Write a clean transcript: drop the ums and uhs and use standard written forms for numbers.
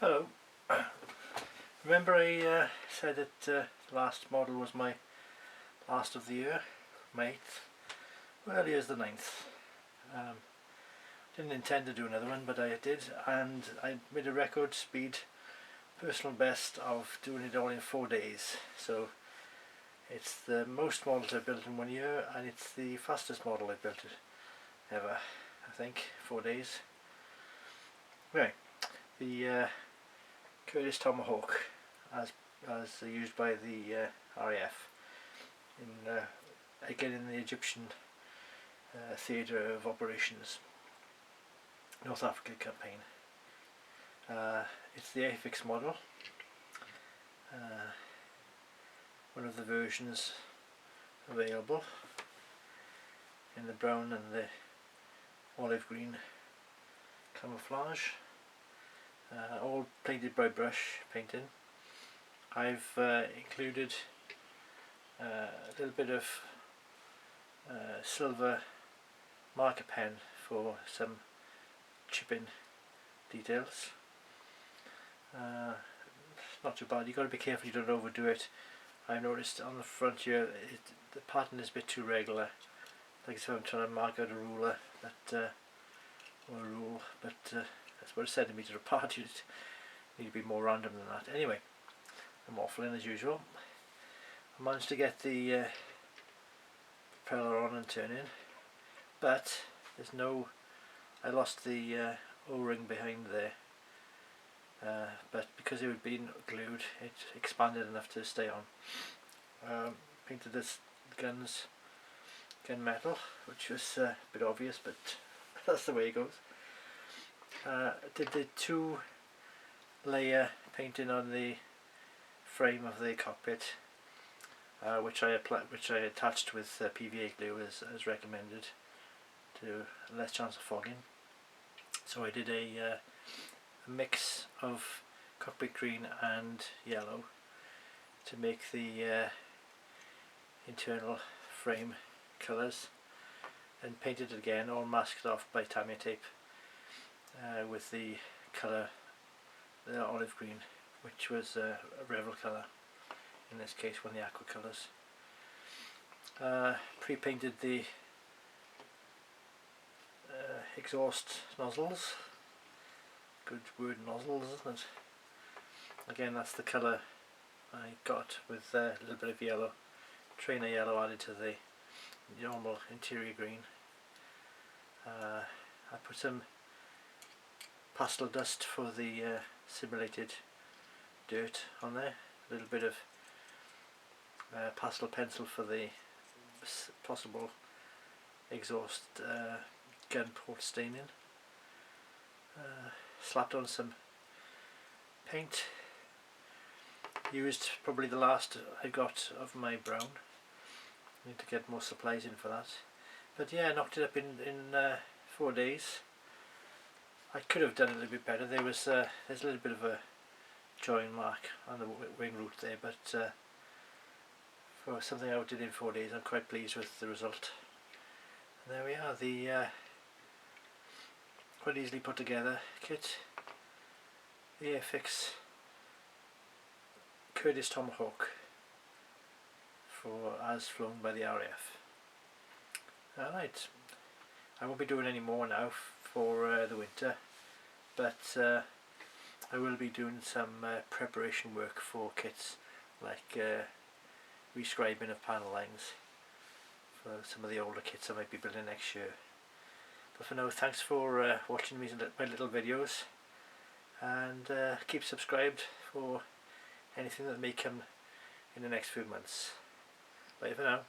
Hello. Remember I said that the last model was my last of the year, my 8th? Well, here's the 9th. Didn't intend to do another one, but I did, and I made a record speed personal best of doing it all in 4 days. So it's the most models I've built in 1 year, and it's the fastest model I've built ever, I think. 4 days. Right, the Curtiss Tomahawk, as used by the RAF again in the Egyptian theatre of operations, North Africa campaign. It's the AFX model, one of the versions available in the brown and the olive green camouflage, all painted by brush painting. I've included a little bit of silver marker pen for some chipping details. Not too bad. You've got to be careful you don't overdo it. I've noticed on the front here the pattern is a bit too regular, like if I'm trying to mark out a ruler or a rule, but that's about a centimetre apart. You need to be more random than that. Anyway, I'm waffling as usual. I managed to get the propeller on and turning, but there's no, I lost the O-ring behind there, but because it had been glued it expanded enough to stay on. Painted this gun metal, which was a bit obvious, but that's the way it goes. Did the 2-layer painting on the frame of the cockpit, which I attached with PVA glue as recommended, to less chance of fogging. So I did a mix of cockpit green and yellow to make the internal frame colours, and painted it again, all masked off by Tamiya tape, with the colour, the olive green, which was a Revel colour in this case, one of the aqua colours. Pre-painted the exhaust nozzles. Good word, nozzles, isn't it? Again, that's the colour I got, with a little bit of yellow, trainer yellow added to the normal interior green. I put some pastel dust for the simulated dirt on there, a little bit of pastel pencil for the possible exhaust gun port staining. Slapped on some paint, used probably the last I got of my brown. Need to get more supplies in for that, but yeah, I knocked it up in 4 days. I could have done it a little bit better. There's a little bit of a join mark on the wing root there, but for something I did in 4 days, I'm quite pleased with the result. And there we are, the quite easily put together kit, the AFX Curtiss Tomahawk, as flown by the RAF. Alright, I won't be doing any more now for the winter, but I will be doing some preparation work for kits, like rescribing of panel lines for some of the older kits I might be building next year. But for now, thanks for watching my little videos, and keep subscribed for anything that may come in the next few months. Bye for now.